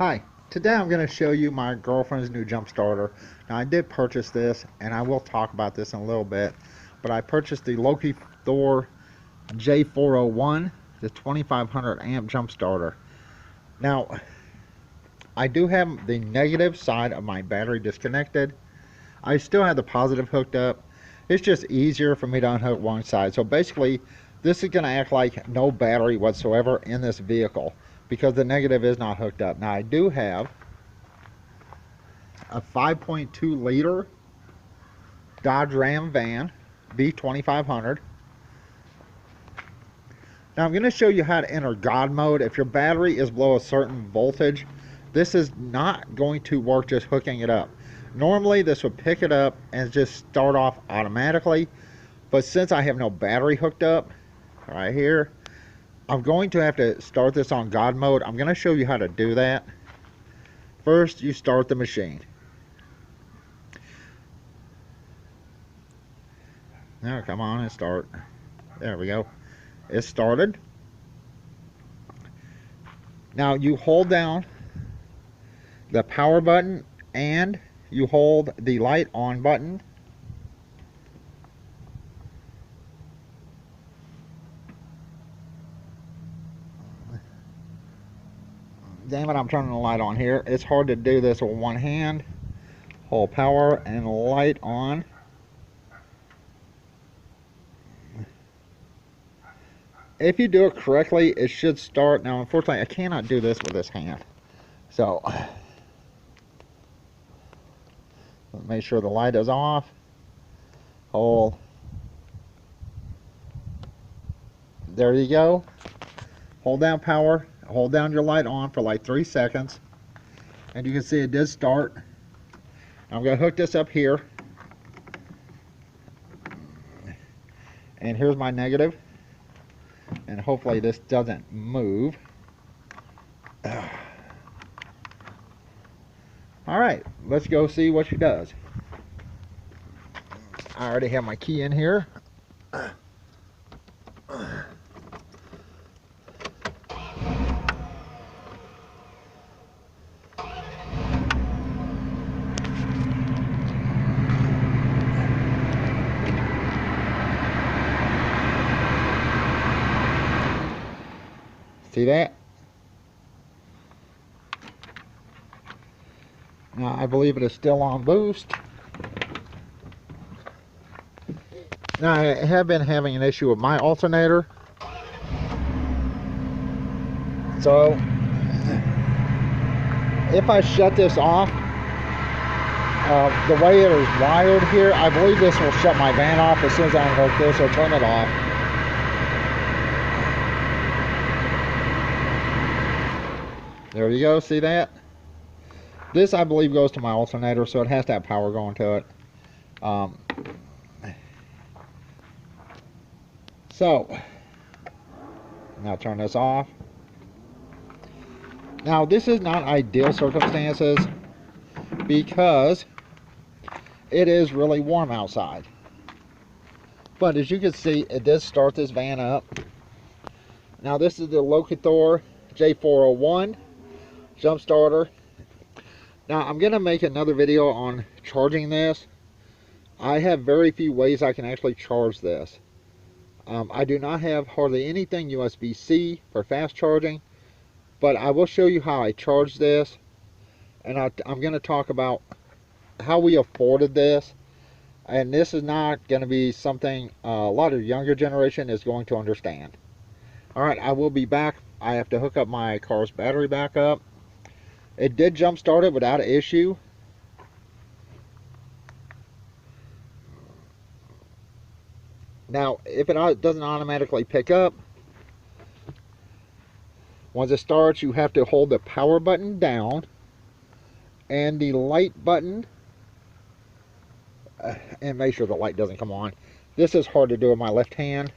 Hi, today I'm going to show you my girlfriend's new jump starter. Now I did purchase this, and I will talk about this in a little bit, but I purchased the Lokithor J401, the 2500 amp jump starter. Now, I do have the negative side of my battery disconnected. I still have the positive hooked up. It's just easier for me to unhook one side. So basically, this is going to act like no battery whatsoever in this vehicle, because the negative is not hooked up. Now I do have a 5.2 liter Dodge Ram van B2500. Now I'm going to show you how to enter God mode. If your battery is below a certain voltage, this is not going to work just hooking it up. Normally this would pick it up and just start off automatically, but since I have no battery hooked up right here, I'm going to have to start this on God mode. I'm going to show you how to do that. First, you start the machine. Now, come on and start. There we go. It started. Now, you hold down the power button and you hold the light on button. Damn it, I'm turning the light on here. It's hard to do this with one hand. Hold power and light on. If you do it correctly, it should start. Now, unfortunately, I cannot do this with this hand. So, make sure the light is off. Hold. There you go. Hold down power. Hold down your light on for like 3 seconds. And you can see it did start. I'm going to hook this up here. And here's my negative. And hopefully this doesn't move. Alright, let's go see what she does. I already have my key in here. See that? Now I believe it is still on boost. Now I have been having an issue with my alternator. So if I shut this off, the way it is wired here, I believe this will shut my van off as soon as I unhook this or turn it off. There you go, see that? This, I believe, goes to my alternator, so it has to have power going to it. So, now turn this off. Now, this is not ideal circumstances because it is really warm outside. But as you can see, it does start this van up. Now, this is the Lokithor J401 jump starter. Now I'm gonna make another video on charging this. I have very few ways I can actually charge this. I do not have hardly anything USB-C for fast charging, but I will show you how I charge this, and I'm going to talk about how we afforded this. And this is not going to be something a lot of younger generation is going to understand. Alright, I will be back. I have to hook up my car's battery back up. It did jump start it without an issue. Now, if it doesn't automatically pick up, once it starts, you have to hold the power button down and the light button, and make sure the light doesn't come on. This is hard to do with my left hand.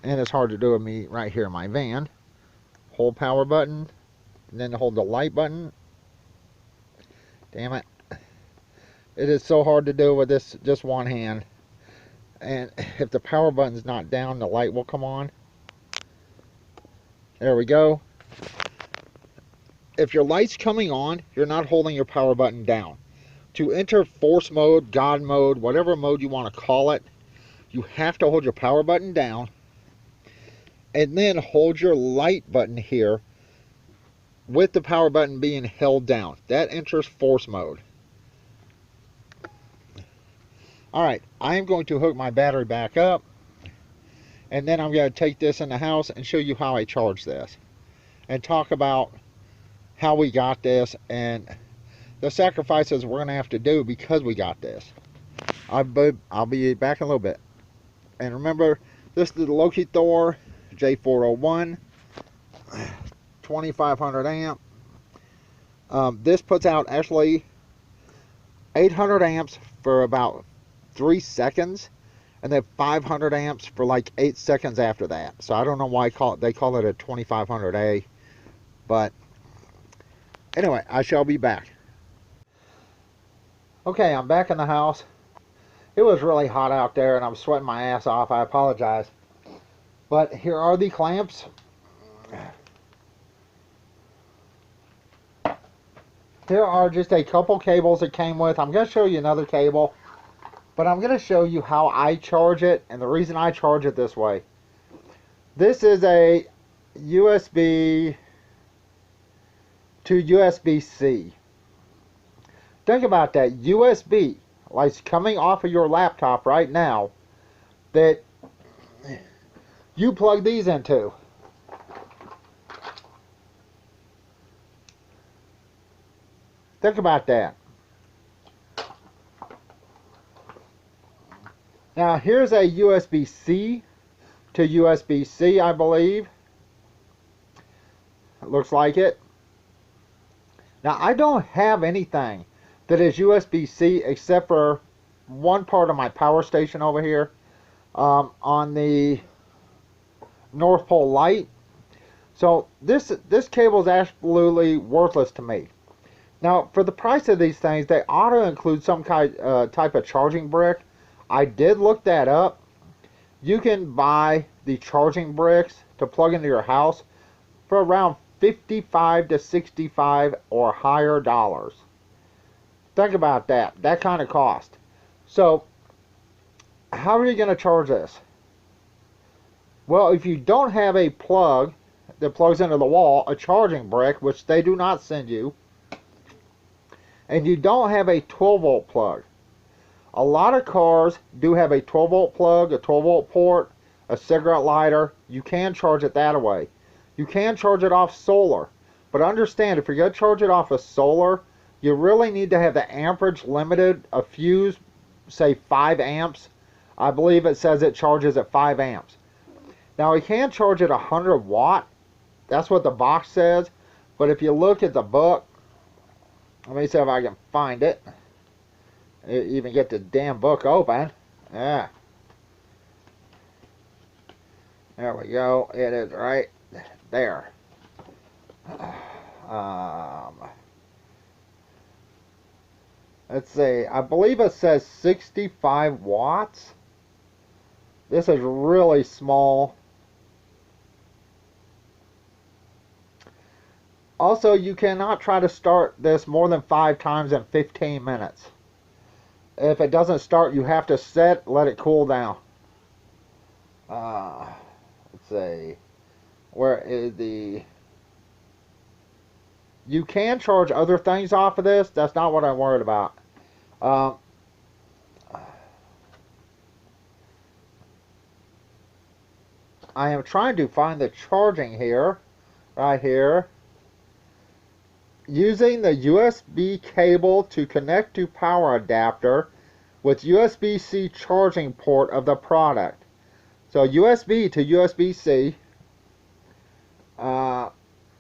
And it's hard to do with me right here in my van. Hold power button, and then hold the light button. Damn it. It is so hard to do with this just one hand. And if the power button's not down, the light will come on. There we go. If your light's coming on, you're not holding your power button down. To enter force mode, God mode, whatever mode you want to call it, you have to hold your power button down and then hold your light button here with the power button being held down. That enters force mode. Alright, I am going to hook my battery back up, and then I'm going to take this in the house and show you how I charge this, and talk about how we got this and the sacrifices we're going to have to do because we got this. I'll be back in a little bit. And remember, this is the Lokithor J401 2500 amp. This puts out actually 800 amps for about 3 seconds, and then 500 amps for like 8 seconds after that. So I don't know why they call it a 2500A, but anyway, I shall be back. Okay, I'm back in the house. It was really hot out there and I'm sweating my ass off. I apologize. But here are the clamps. Here are just a couple cables it came with. I'm going to show you another cable, but I'm going to show you how I charge it and the reason I charge it this way. This is a USB to USB-C. Think about that. USB, like coming off of your laptop right now, that you plug these into. Think about that. Now here's a USB-C to USB-C, I believe. It looks like it. Now I don't have anything that is USB-C except for one part of my power station over here on the Northpole Light. So this cable is absolutely worthless to me. Now for the price of these things, they ought to include some kind type of charging brick. I did look that up. You can buy the charging bricks to plug into your house for around $55 to $65 or higher dollars. Think about that. That kind of cost. So, how are you going to charge this? Well, if you don't have a plug that plugs into the wall, a charging brick, which they do not send you, and you don't have a 12-volt plug. A lot of cars do have a 12-volt plug, a 12-volt port, a cigarette lighter. You can charge it that way. You can charge it off solar. But understand, if you're going to charge it off of solar, you really need to have the amperage limited, a fuse, say 5 amps. I believe it says it charges at 5 amps. Now, you can charge it 100 watt. That's what the box says. But if you look at the book, let me see if I can find it. Even get the damn book open. Yeah. There we go. It is right there. Let's see. I believe it says 65 watts. This is really small. Also, you cannot try to start this more than 5 times in 15 minutes. If it doesn't start, you have to set, let it cool down. Let's see. Where is the... You can charge other things off of this. That's not what I'm worried about. I am trying to find the charging here. Right here. Using the USB cable to connect to power adapter with USB-C charging port of the product. So USB to USB-C.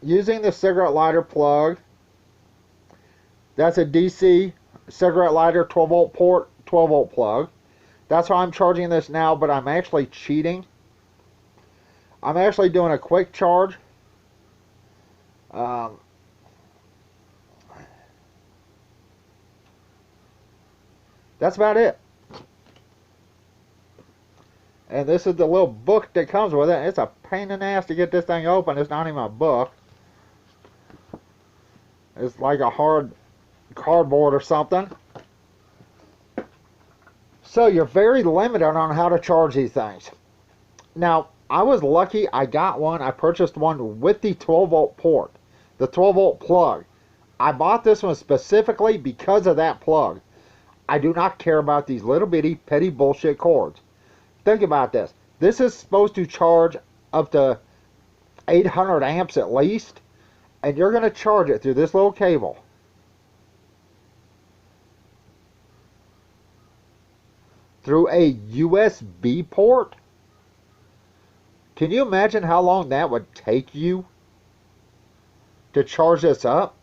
Using the cigarette lighter plug. That's a DC cigarette lighter 12-volt port, 12-volt plug. That's how I'm charging this now, but I'm actually cheating. I'm actually doing a quick charge. That's about it. And this is the little book that comes with it. It's a pain in the ass to get this thing open. It's not even a book. It's like a hard cardboard or something. So you're very limited on how to charge these things. Now, I was lucky. I got one. I purchased one with the 12-volt port, the 12-volt plug. I bought this one specifically because of that plug. I do not care about these little bitty petty bullshit cords. Think about this. This is supposed to charge up to 800 amps at least, and you're going to charge it through this little cable. Through a USB port? Can you imagine how long that would take you to charge this up?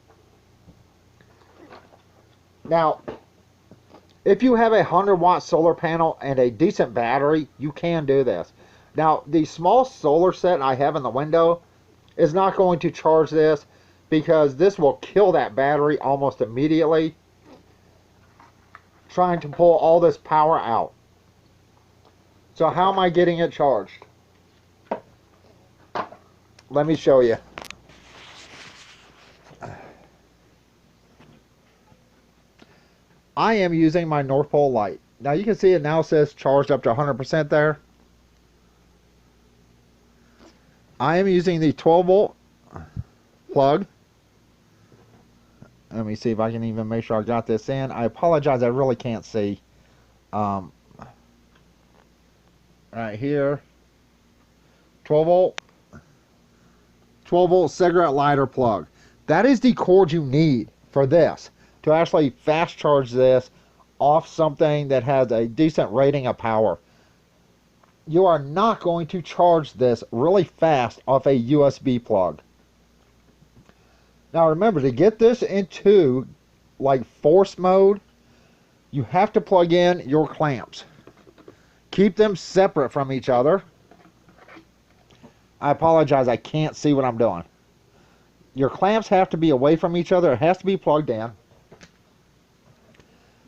Now, if you have a 100-watt solar panel and a decent battery, you can do this. Now, the small solar set I have in the window is not going to charge this because this will kill that battery almost immediately, trying to pull all this power out. So how am I getting it charged? Let me show you. I am using my Northpole Light. Now you can see it now says charged up to 100% there. I am using the 12-volt plug. Let me see if I can even make sure I got this in. I apologize, I really can't see. Right here. 12-volt. 12-volt cigarette lighter plug. That is the cord you need for this, to actually fast charge this off something that has a decent rating of power. You are not going to charge this really fast off a USB plug. Now remember, to get this into like force mode, you have to plug in your clamps. Keep them separate from each other. I apologize, I can't see what I'm doing. Your clamps have to be away from each other. It has to be plugged in.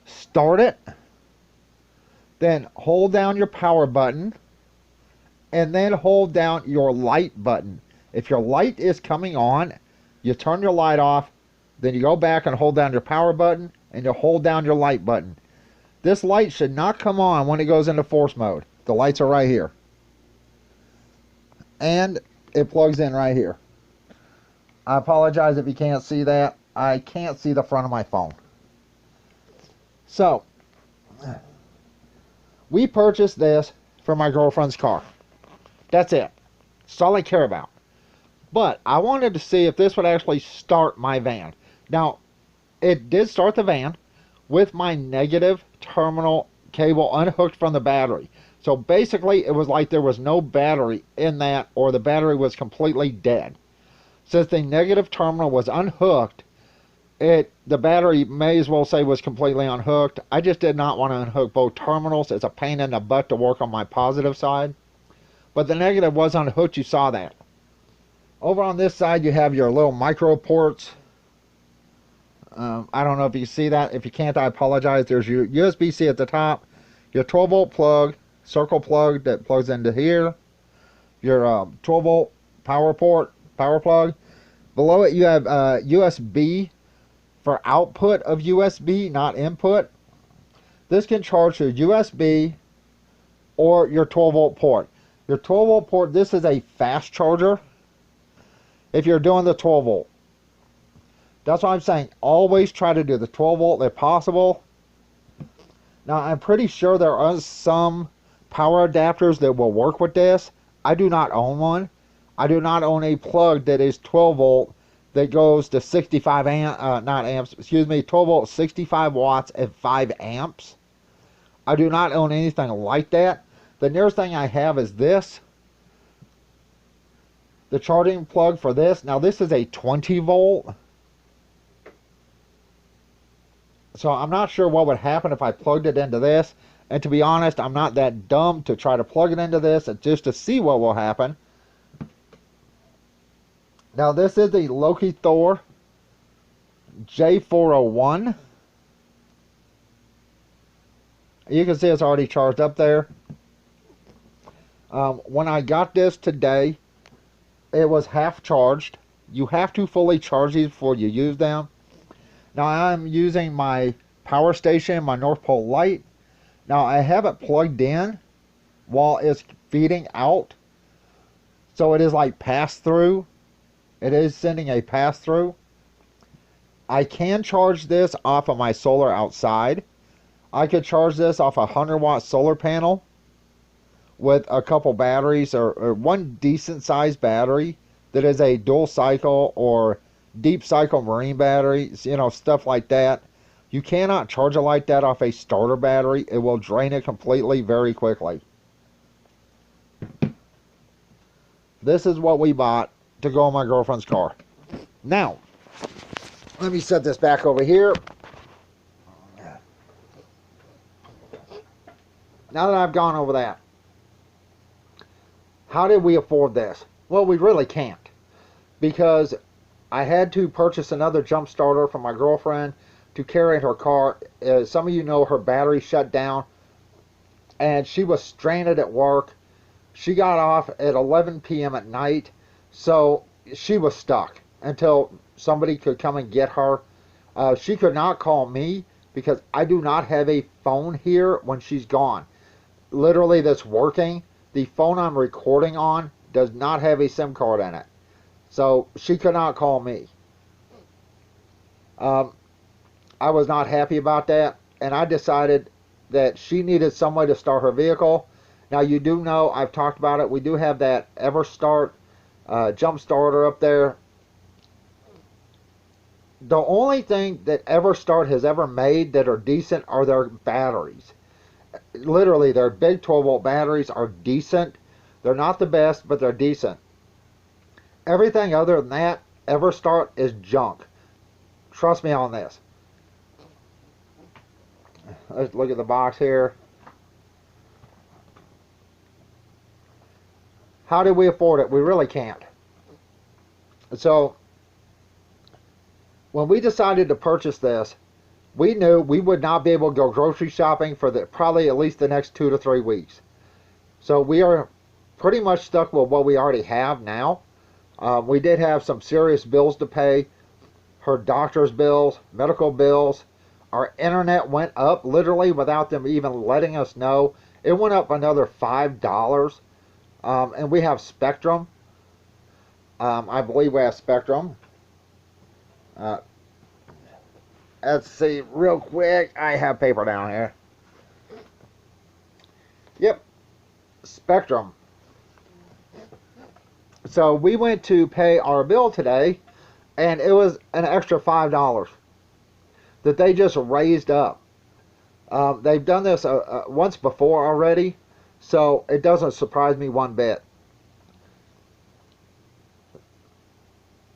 Start it. Then hold down your power button. And then hold down your light button. If your light is coming on, you turn your light off. Then you go back and hold down your power button. And you hold down your light button. This light should not come on when it goes into force mode. The lights are right here. And it plugs in right here. I apologize if you can't see that. I can't see the front of my phone. So, we purchased this for my girlfriend's car. That's it. That's all I care about. But I wanted to see if this would actually start my van. Now, it did start the van with my negative terminal cable unhooked from the battery. So basically, it was like there was no battery in that, or the battery was completely dead. Since the negative terminal was unhooked, the battery may as well say was completely unhooked. I just did not want to unhook both terminals. It's a pain in the butt to work on my positive side. But the negative was unhooked, you saw that. Over on this side, you have your little micro ports. I don't know if you can see that. If you can't, I apologize. There's your USB-C at the top, your 12-volt plug, circle plug that plugs into here, your 12-volt power plug. Below it, you have USB for output of USB, not input. This can charge your USB or your 12-volt port. Your 12-volt port, this is a fast charger if you're doing the 12-volt. That's why I'm saying always try to do the 12-volt if possible. Now, I'm pretty sure there are some power adapters that will work with this. I do not own one. I do not own a plug that is 12-volt that goes to 65 amps, 12-volt, 65 watts at 5 amps. I do not own anything like that. The nearest thing I have is this. The charging plug for this. Now, this is a 20-volt. So I'm not sure what would happen if I plugged it into this. And to be honest, I'm not that dumb to try to plug it into this just to see what will happen. Now this is the Lokithor J401. You can see it's already charged up there. When I got this today, it was half charged. You have to fully charge these before you use them. Now I'm using my power station, my Northpole Light. Now I have it plugged in while it's feeding out. So it is like pass through. It is sending a pass through. I can charge this off of my solar outside. I could charge this off a 100-watt solar panel with a couple batteries, or one decent sized battery that is a dual cycle or deep cycle marine batteries, you know, stuff like that. You cannot charge it like that off a starter battery. It will drain it completely very quickly. This is what we bought to go in my girlfriend's car. Now, let me set this back over here. Now that I've gone over that, how did we afford this? Well, we really can't, because I had to purchase another jump starter for my girlfriend to carry in her car. As some of you know, her battery shut down and she was stranded at work. She got off at 11 p.m. at night, so she was stuck until somebody could come and get her. She could not call me because I do not have a phone here when she's gone. Literally, that's working. The phone I'm recording on does not have a SIM card in it, so she could not call me. I was not happy about that, and I decided that she needed somebody to start her vehicle. Now, you do know, I've talked about it, we do have that EverStart jump starter up there. The only thing that EverStart has ever made that are decent are their batteries. Literally, their big 12-volt batteries are decent. They're not the best, but they're decent. Everything other than that, EverStart is junk. Trust me on this. Let's look at the box here. How did we afford it? We really can't. So, when we decided to purchase this, we knew we would not be able to go grocery shopping for probably at least the next 2 to 3 weeks. So we are pretty much stuck with what we already have now. We did have some serious bills to pay. Her doctor's bills, medical bills. Our internet went up literally without them even letting us know. It went up another $5. And we have Spectrum. I believe we have Spectrum. Let's see real quick. I have paper down here. Yep. Spectrum. So we went to pay our bill today, and it was an extra $5 that they just raised up. They've done this once before already, so it doesn't surprise me one bit.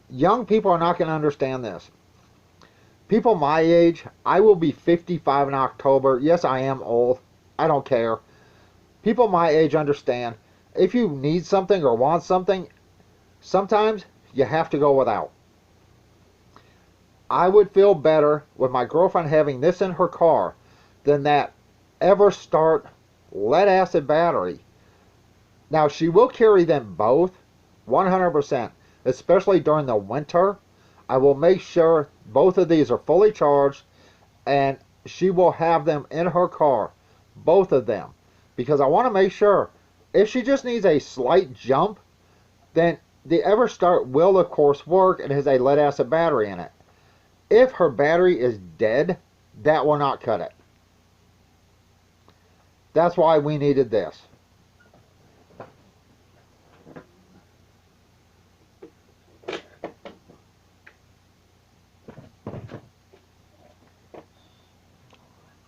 Young people are not going to understand this. People my age, I will be 55 in October. Yes, I am old. I don't care. People my age understand. If you need something or want something, sometimes you have to go without. I would feel better with my girlfriend having this in her car than that EverStart lead acid battery. Now, she will carry them both 100%, especially during the winter. I will make sure both of these are fully charged, and she will have them in her car, both of them, because I want to make sure if she just needs a slight jump, then the EverStart will of course work and has a lead acid battery in it. If her battery is dead, that will not cut it. That's why we needed this.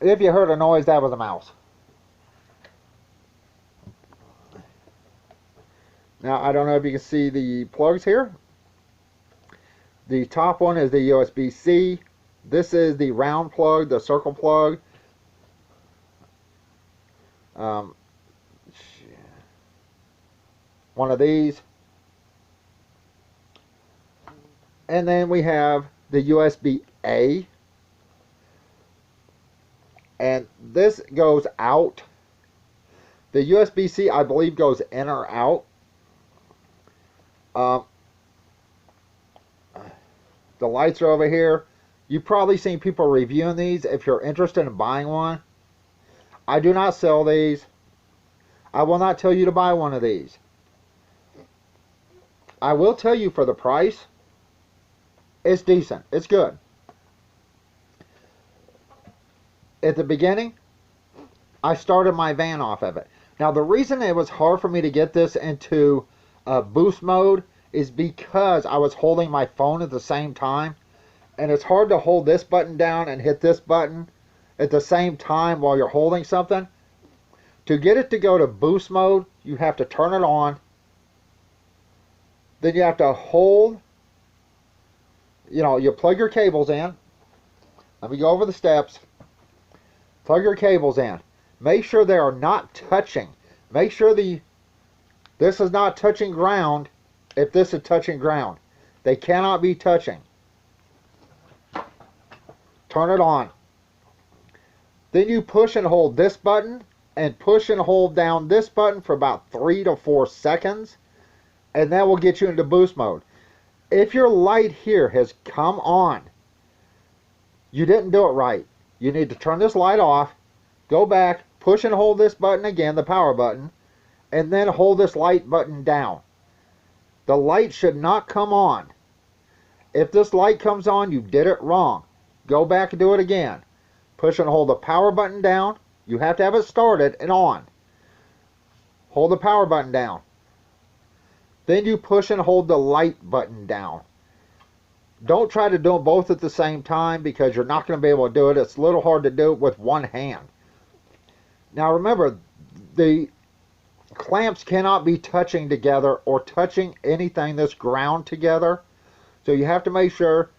If you heard a noise, that was a mouse. Now, I don't know if you can see the plugs here. The top one is the USB-C. This is the round plug, the circle plug. One of these. And then we have the USB-A. And this goes out. The USB-C, I believe, goes in or out. The lights are over here. You've probably seen people reviewing these if you're interested in buying one. I do not sell these. I will not tell you to buy one of these. I will tell you for the price, it's decent. It's good. At the beginning, I started my van off of it. Now, the reason it was hard for me to get this into boost mode is because I was holding my phone at the same time. And it's hard to hold this button down and hit this button at the same time while you're holding something. To get it to go to boost mode, you have to turn it on. Then you have to hold, you plug your cables in. Let me go over the steps. Plug your cables in. Make sure they are not touching. Make sure this is not touching ground if this is touching ground. They cannot be touching. Turn it on. Then you push and hold this button and push and hold down this button for about 3 to 4 seconds, and that will get you into boost mode. If your light here has come on, you didn't do it right. You need to turn this light off, go back, push and hold this button again, the power button, and then hold this light button down. The light should not come on. If this light comes on, you did it wrong. Go back and do it again. Push and hold the power button down. You have to have it started and on. Hold the power button down. Then you push and hold the light button down. Don't try to do them both at the same time because you're not going to be able to do it. It's a little hard to do it with one hand. Now remember, the clamps cannot be touching together or touching anything that's ground together. So you have to make sure,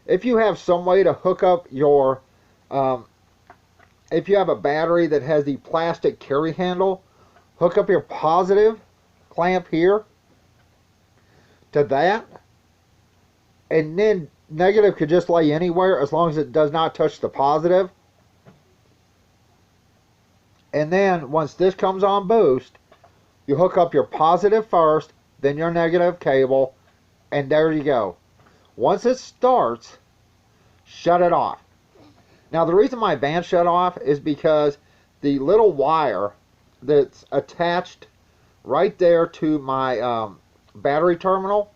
if you have some way to hook up your, if you have a battery that has the plastic carry handle, hook up your positive clamp here to that, and then negative could just lay anywhere as long as it does not touch the positive. And then once this comes on boost, you hook up your positive first, then your negative cable, and there you go. Once it starts, shut it off. Now the reason my van shut off is because the little wire that's attached right there to my battery terminal,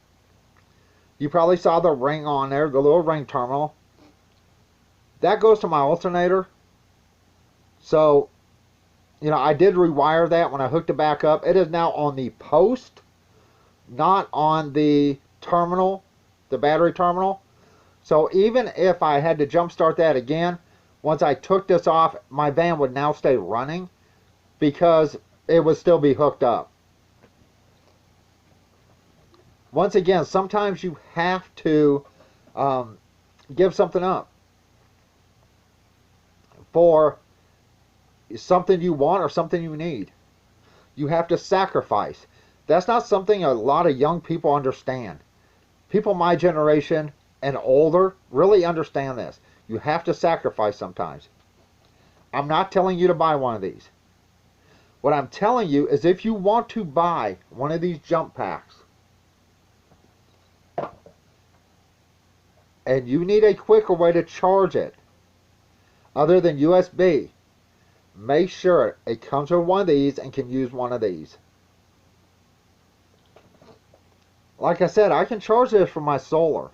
you probably saw the ring on there, the little ring terminal, that goes to my alternator. So, I did rewire that when I hooked it back up. It is now on the post, not on the terminal, the battery terminal. So even if I had to jump start that again, once I took this off, my van would now stay running because it would still be hooked up. Once again, sometimes you have to give something up for something you want or something you need. You have to sacrifice. That's not something a lot of young people understand. People my generation and older really understand this. You have to sacrifice sometimes. I'm not telling you to buy one of these. What I'm telling you is if you want to buy one of these jump packs and you need a quicker way to charge it other than USB, make sure it comes with one of these and can use one of these. Like I said, I can charge this from my solar.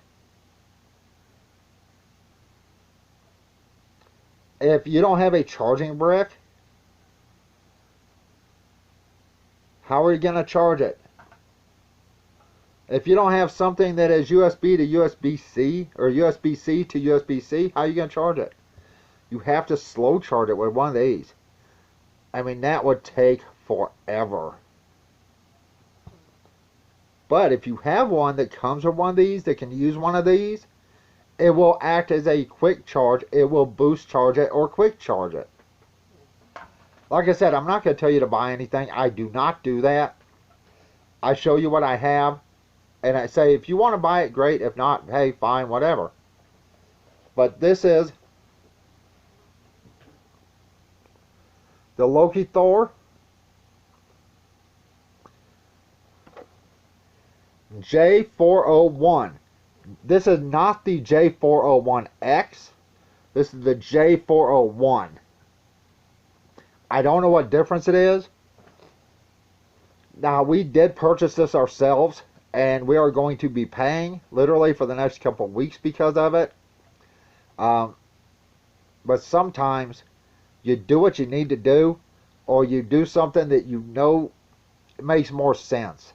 If you don't have a charging brick, how are you going to charge it? If you don't have something that is USB to USB-C or USB-C to USB-C, how are you going to charge it? You have to slow charge it with one of these. I mean, that would take forever. But if you have one that comes with one of these, that can use one of these, it will act as a quick charge. It will boost charge it or quick charge it. Like I said, I'm not going to tell you to buy anything. I do not do that. I show you what I have. And I say, if you want to buy it, great. If not, hey, fine, whatever. But this is the Lokithor J401. This is not the J401X. This is the J401. I don't know what difference it is. Now, we did purchase this ourselves, and we are going to be paying literally for the next couple of weeks because of it. But sometimes you do what you need to do, or you do something that you know makes more sense.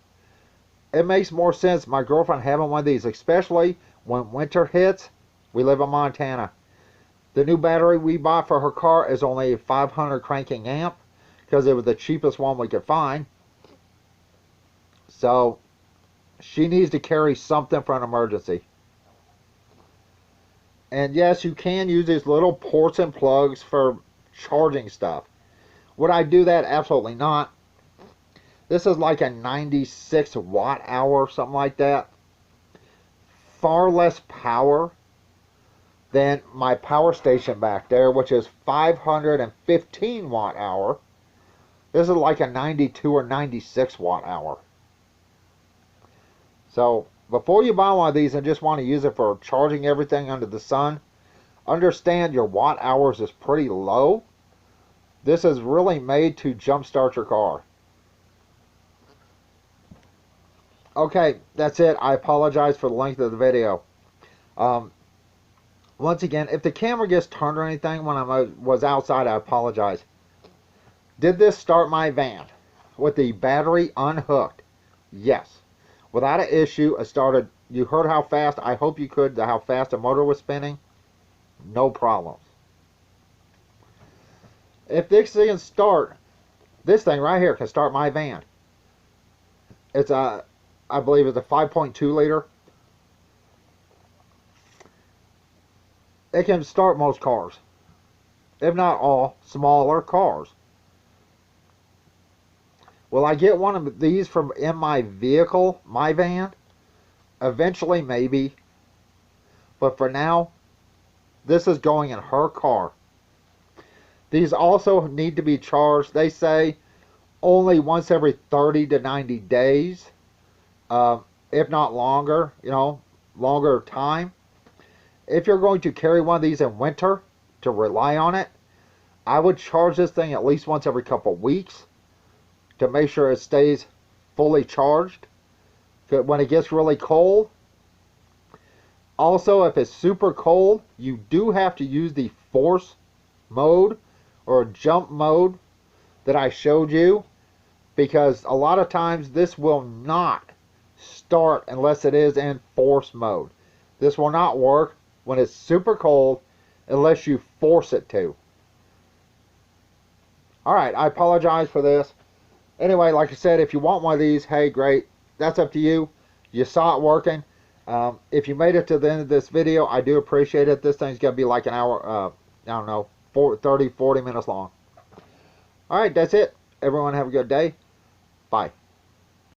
It makes more sense, my girlfriend having one of these, especially when winter hits. We live in Montana. The new battery we bought for her car is only a 500 cranking amp because it was the cheapest one we could find. So she needs to carry something for an emergency. And yes, you can use these little ports and plugs for charging stuff. Would I do that? Absolutely not. This is like a 96 watt hour, something like that. Far less power than my power station back there, which is 515 watt hour. This is like a 92 or 96 watt hour. So before you buy one of these and just want to use it for charging everything under the sun, understand your watt hours is pretty low. This is really made to jumpstart your car. Okay, that's it. I apologize for the length of the video. Once again, if the camera gets turned or anything when I was outside, I apologize. Did this start my van with the battery unhooked? Yes. Without an issue, it started. You heard how fast, I hope you could, how fast the motor was spinning. No problems. If this thing can start, this thing right here can start my van. It's a, I believe it's a 5.2 liter. It can start most cars, if not all smaller cars. Will I get one of these from in my vehicle, my van? Eventually, maybe. But for now, this is going in her car. These also need to be charged, they say, only once every 30 to 90 days. If not longer, longer time. If you're going to carry one of these in winter to rely on it, I would charge this thing at least once every couple of weeks to make sure it stays fully charged when it gets really cold. Also, if it's super cold, you do have to use the force mode or jump mode that I showed you, because a lot of times this will not start unless it is in force mode. This will not work when it's super cold unless you force it to. Alright, I apologize for this. Anyway, like I said, if you want one of these, hey, great. That's up to you. You saw it working. If you made it to the end of this video, I do appreciate it. This thing's going to be like an hour, I don't know, 30, 40 minutes long. Alright, that's it. Everyone have a good day. Bye.